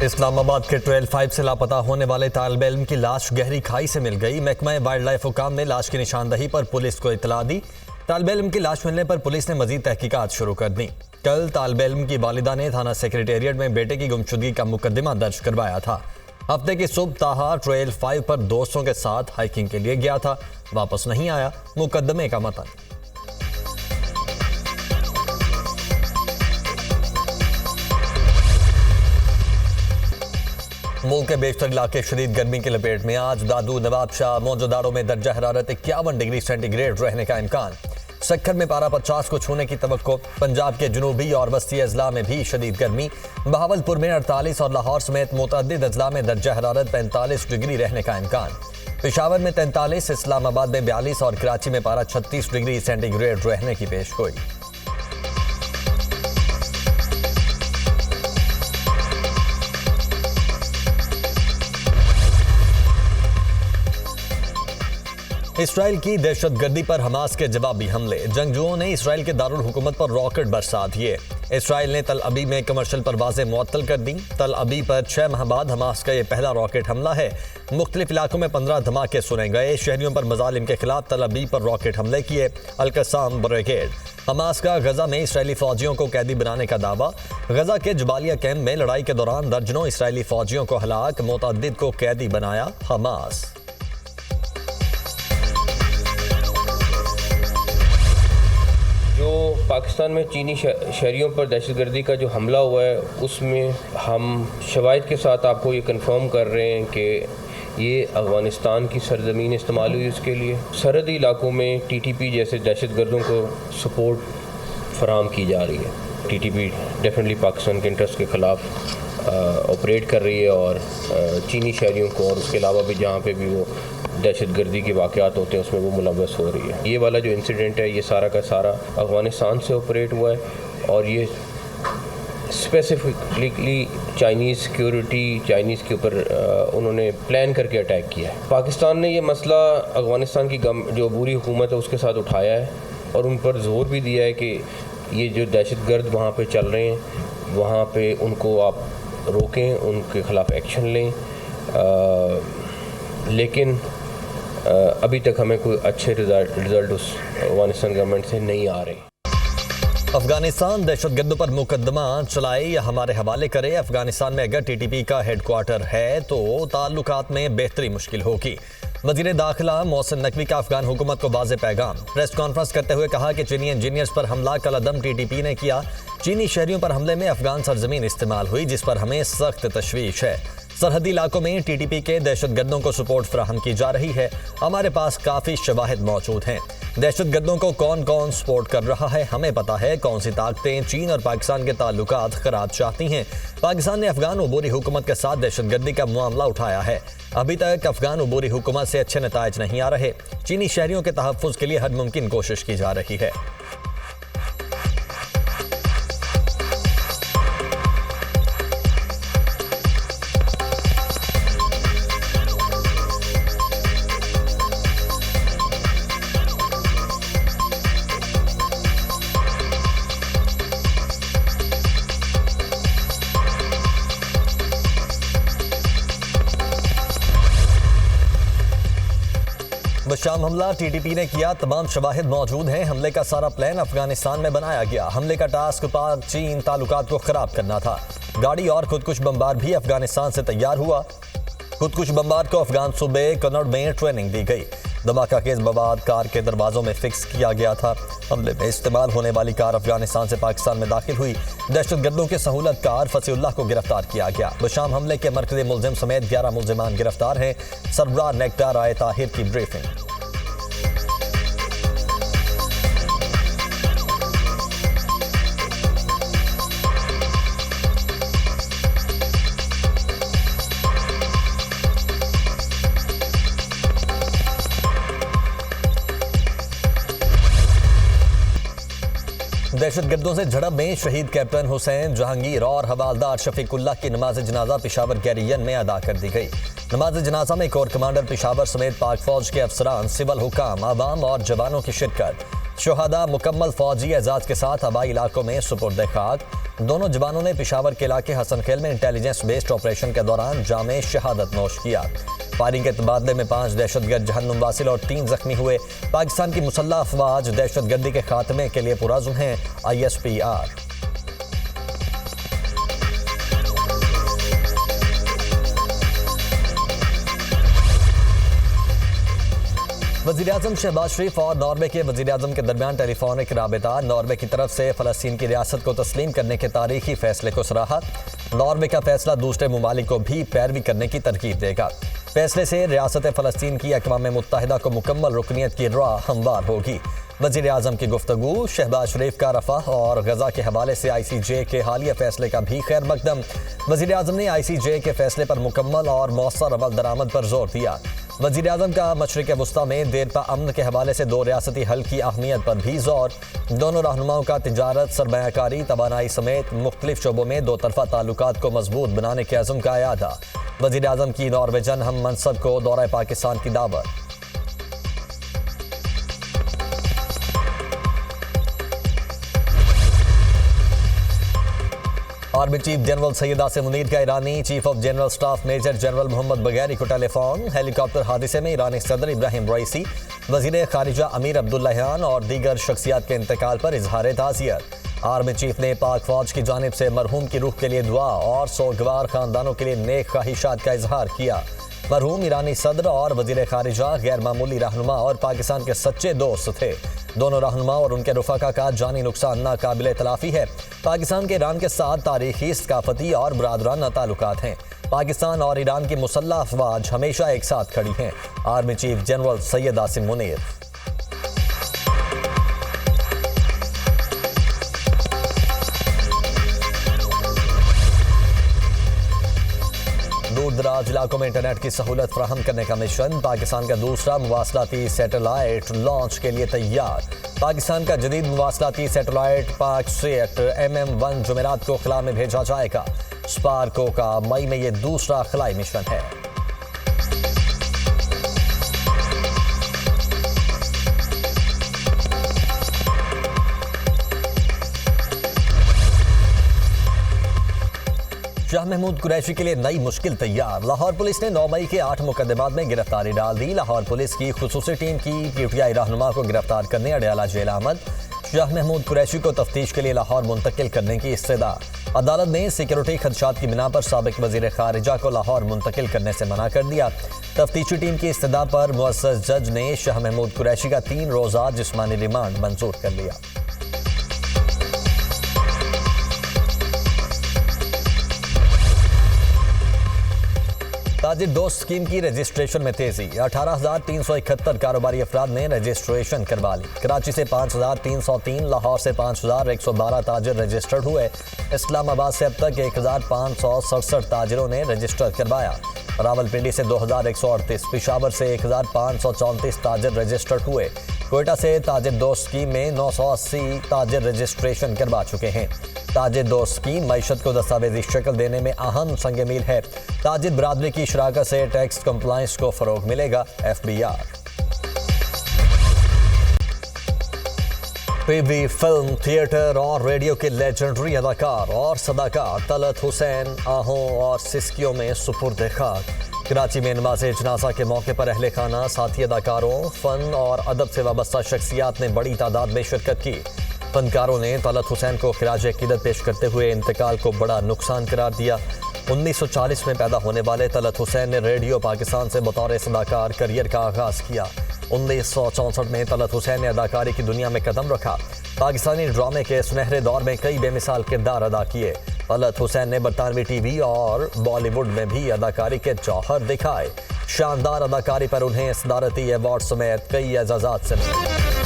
इस्लामाबाद के 12-5 से लापता होने वाले तालिब इल्म की लाश गहरी खाई से मिल गई। महकमा वाइल्ड लाइफ हुकाम ने लाश की निशानदही पर पुलिस को इतला दी। तालिब इल्म की लाश मिलने पर पुलिस ने मजीद तहकीकात शुरू कर दी। कल तालिब इल्म की वालिदा ने थाना सेक्रेटेरिएट में बेटे की गुमशुदगी का मुकदमा दर्ज करवाया था। हफ्ते की सुबह ताहा ट्रेल 5 पर दोस्तों के साथ हाइकिंग के लिए गया था, वापस नहीं आया। मुकदमे का मतन मुल्क के बेशतर इलाके शदीद गर्मी की लपेट में। आज दादू, नवाबशाह, मौजूदारों में दर्जा हरारत 51 डिग्री सेंटीग्रेड रहने का इम्कान। सक्खर में पारा 50 को छूने की तवक्को। पंजाब के जनूबी और वस्ती अजला में भी शदीद गर्मी। बहावलपुर में 48 और लाहौर समेत मुतअद्दिद अजला में दर्जा हरारत 45 डिग्री रहने का इम्कान। पेशावर में 43, इस्लामाबाद में 42 और कराची में पारा 36 डिग्री सेंटीग्रेड रहने की पेशगोई। इसराइल की दहशतगर्दी पर हमास के जवाबी हमले। जंगजुओं ने इसराइल के दारुल हुकूमत पर रॉकेट बरसा दिए। इसराइल ने तल अबीब में कमर्शियल परवाजें मुअत्तल कर दी। तल अबीब पर 6 माह बाद हमास का यह पहला रॉकेट हमला है। मुख्तलिफ इलाकों में 15 धमाके सुने गए। शहरियों पर मजालिम के खिलाफ तल अबीब पर रॉकेट हमले किए। अल-कसाम ब्रिगेड। हमास का गजा में इसराइली फौजियों को कैदी बनाने का दावा। गजा के जबालिया कैंप में लड़ाई के दौरान दर्जनों इसराइली फौजियों को हलाक, मुतअद्दिद को कैदी बनाया हमास। जो पाकिस्तान में चीनी शहरियों पर दहशतगर्दी का जो हमला हुआ है, उसमें हम शवाहिद के साथ आपको ये कंफर्म कर रहे हैं कि ये अफ़गानिस्तान की सरजमीन इस्तेमाल हुई उसके लिए। सरहदी इलाकों में टीटीपी जैसे दहशतगर्दों को सपोर्ट फराहम की जा रही है। टीटीपी डेफिनेटली पाकिस्तान के इंटरेस्ट के ख़िलाफ़ ऑपरेट कर रही है और चीनी शहरियों को और उसके अलावा भी जहाँ पे भी वो दहशतगर्दी के वाक़यात होते हैं उसमें वो मुलव्वस हो रही है। ये वाला जो इंसिडेंट है ये सारा का सारा अफ़गानिस्तान से ऑपरेट हुआ है और ये स्पेसिफिकली चाइनीज़ सिक्योरिटी, चाइनीज़ के ऊपर उन्होंने प्लान करके अटैक किया है। पाकिस्तान ने ये मसला अफ़गानिस्तान की जो अबूरी हुकूमत है उसके साथ उठाया है और उन पर जोर भी दिया है कि ये जो दहशतगर्द वहाँ पे चल रहे हैं वहाँ पे उनको आप रोकें, उनके ख़िलाफ़ एक्शन लें। लेकिन अभी तक हमें कोई अच्छे रिजल्ट उस अफगानिस्तान गवर्नमेंट से नहीं आ रहे। अफगानिस्तान दहशतगर्दों पर मुकदमा चलाए या हमारे हवाले करे। अफगानिस्तान में अगर टीटीपी का हेडक्वार्टर है तो ताल्लुकात में बेहतरी मुश्किल होगी। वज़ीर दाखिला मोहसिन नकवी का अफगान हुकूमत को वाज़े पैगाम। प्रेस कॉन्फ्रेंस करते हुए कहा कि चीनी इंजीनियर्स पर हमला कलअदम टीटीपी ने किया। चीनी शहरियों पर हमले में अफगान सरजमीन इस्तेमाल हुई, जिस पर हमें सख्त तशवीश है। सरहदी इलाकों में टीटीपी के दहशतगर्दों को सपोर्ट फराहम की जा रही है। हमारे पास काफ़ी शवाहिद मौजूद हैं। दहशतगर्दों को कौन कौन सपोर्ट कर रहा है हमें पता है। कौन सी ताकतें चीन और पाकिस्तान के ताल्लुकात खराब चाहती हैं। पाकिस्तान ने अफगान अबूरी हुकूमत के साथ दहशतगर्दी का मामला उठाया है। अभी तक अफगान अबूरी हुकूमत से अच्छे नताइज नहीं आ रहे। चीनी शहरियों के तहफ़्फ़ुज़ के लिए हर मुमकिन कोशिश की जा रही है। शाम हमला टीटीपी ने किया, तमाम शवाहिद मौजूद हैं। हमले का सारा प्लान अफगानिस्तान में बनाया गया। हमले का टास्क पाक चीन ताल्लुकात को खराब करना था। गाड़ी और खुदकुश बमबार भी अफगानिस्तान से तैयार हुआ। खुदकुश बमबार को अफगान सूबे कन्नौज में ट्रेनिंग दी गई। धमाका केस मवाद कार के दरवाजों में फिक्स किया गया था। हमले में इस्तेमाल होने वाली कार अफगानिस्तान से पाकिस्तान में दाखिल हुई। दहशतगर्दों के सहूलत कार फसीउल्लाह को गिरफ्तार किया गया। बशाम हमले के मरकज़ी मुलजिम समेत 11 मुलजिमान गिरफ्तार हैं। सरबराह नेकटार आए ताहिर की ब्रीफिंग। दहशतगर्दों से झड़प में शहीद कैप्टन हुसैन जहांगीर और हवालदार शफीकुल्लाह की नमाज जनाजा पेशावर गैरियन में अदा कर दी गई। नमाज जनाजा में कोर कमांडर पेशावर समेत पाक फौज के अफसरान, सिविल हुकाम, आवाम और जवानों की शिरकत। शुहदा मुकम्मल फौजी एजाज के साथ हवाई इलाकों में सुपुर्द खाक। दोनों जवानों ने पेशावर के इलाके हसन खेल में इंटेलिजेंस बेस्ड ऑपरेशन के दौरान जामे शहादत नोश किया। फायरिंग के तबादले में 5 दहशतगर्द जहन्नुम वासिल और 3 जख्मी हुए। पाकिस्तान की मुसल्लह अफवाज दहशतगर्दी के खात्मे के लिए पुरअज़्म हैं। ISPR। वज़ीर-ए-आज़म शहबाज शरीफ और नॉर्वे के वज़ीर-ए-आज़म के दरमियान टेलीफोनिक राबिता। नॉर्वे की तरफ से फ़लस्तीन की रियासत को तस्लीम करने के तारीखी फैसले को सराहा। नॉर्वे का फैसला दूसरे ममालिक को भी पैरवी करने की तरकीब देगा। फैसले से रियासत फ़लस्तीन की अक़वाम मुत्तहिदा को मुकम्मल रुकनियत की राह हमवार होगी। वज़ीर-ए-आज़म की गुफ्तगू। शहबाज शरीफ का रफ़ा और गज़ा के हवाले से ICJ के हालिया फैसले का भी खैर मकदम। वज़ीर-ए-आज़म ने ICJ के फैसले पर मुकम्मल और मौसर अमल दरामद पर जोर दिया। वज़ीर-ए-आज़म का मशरिक़ वस्ता में देरपा अमन के हवाले से 2 रियासती हल की अहमियत पर भी जोर। दोनों रहनुमाओं का तिजारत, सरमायाकारी, तवानाई समेत मुख्तलिफ शोबों में 2 तरफ़ा ताल्लुकात को मजबूत बनाने के अज़्म का अयादा। वज़ीर-ए-आज़म की नॉर्वेजन हम मनसब को दौरा पाकिस्तान की दावत। Army chief general Syed Asim Munir का ईरानी chief of general staff major general Mohammad Bagheri को टेलीफोन। हेलीकॉप्टर हादसे में ईरानी सदर इब्राहिम रईसी, वज़ीर खारिजा अमीर अब्दुल्लाहियान और दीगर शख्सियात के इंतकाल पर इजहार ताज़ियत। आर्मी चीफ ने पाक फौज की जानिब से मरहूम की रूह के लिए दुआ और सोगवार खानदानों के लिए नेक ख्वाहिशात का इजहार किया। मरहूम ईरानी सदर और वज़ीर खारिजा गैर मामूली रहनुमा और पाकिस्तान के सच्चे दोस्त थे। दोनों रहनुमा और उनके रफ़ाका का जानी नुकसान नाकाबिले तलाफ़ी है। पाकिस्तान के ईरान के साथ तारीखी, सकाफती और बरादराना ताल्लुकात हैं। पाकिस्तान और ईरान की मुसल्लह अफवाज हमेशा एक साथ खड़ी हैं। Army chief general Syed Asim Munir. दूर दराज इलाकों में इंटरनेट की सहूलत फराहम करने का मिशन। पाकिस्तान का दूसरा मुवासलाती सैटेलाइट लॉन्च के लिए तैयार। पाकिस्तान का जदीद मुवासलाती सैटेलाइट पाकसेट MM1 जुमेरात को खला में भेजा जाएगा। स्पार्को का मई में ये दूसरा खलाई मिशन है। शाह महमूद कुरैशी के लिए नई मुश्किल तैयार। लाहौर पुलिस ने 9 मई के 8 मुकदमात में गिरफ्तारी डाल दी। लाहौर पुलिस की खुसूसी टीम की PTI रहनुमा को गिरफ्तार करने अडयाला जेल आमद। शाह महमूद कुरैशी को तफ्तीश के लिए लाहौर मुंतकिल करने की इस्तदा। अदालत ने सिक्योरिटी खदशात की बिना पर साबिक वजीर खारिजा को लाहौर मुंतकिल करने से मना कर दिया। तफ्तीशी टीम की इस्तदा पर मुअस्सस जज ने शाह महमूद कुरैशी का 3 रोज़ा जिस्मानी रिमांड मंजूर कर लिया। ताजिर दोस्त स्कीम की रजिस्ट्रेशन में तेजी। 18,371 कारोबारी अफराद ने रजिस्ट्रेशन करवा ली। कराची से 5,303, लाहौर से 5,112 ताजिर रजिस्टर्ड हुए। इस्लामाबाद से अब तक 1,567 ताजिरों ने रजिस्टर करवाया। रावलपिंडी से 2,138, पिशावर से 1,534 ताजिर रजिस्टर्ड हुए। कोयटा से ताजिर दोस्त स्कीम में 980 ताजिर रजिस्ट्रेशन करवा चुके हैं। ताजिर दोस्त स्कीम मईशत को दस्तावेजी शक्ल देने में अहम संग मील है। ताजिर बरादरी की शराकत से टैक्स कंप्लायंस को फरोग मिलेगा। FBR। टीवी, फिल्म, थिएटर और रेडियो के लेजेंडरी अदाकार और सदाकार तलत हुसैन आहों और सिस्कियों में सुपुर्द खाक। कराची में नमाज जनाजा के मौके पर अहले खाना, साथी अदाकारों, फ़न और अदब से वाबस्ता शख्सियात ने बड़ी तादाद में शिरकत की। फनकारों ने तलत हुसैन को खिराज अकीदत पेश करते हुए इंतकाल को बड़ा नुकसान करार दिया। 1940 में पैदा होने वाले तलत हुसैन ने रेडियो पाकिस्तान से बतौर सदाकार करियर का आगाज़ किया। 1964 में तलत हुसैन ने अदाकारी की दुनिया में कदम रखा। पाकिस्तानी ड्रामे के सुनहरे दौर में कई बेमिसाल किरदार अदा किए। तलत हुसैन ने बरतानवी TV और बॉलीवुड में भी अदाकारी के जौहर दिखाए। शानदार अदाकारी पर उन्हें सदारती अवार्ड समेत कई एजाज़ात से मिले।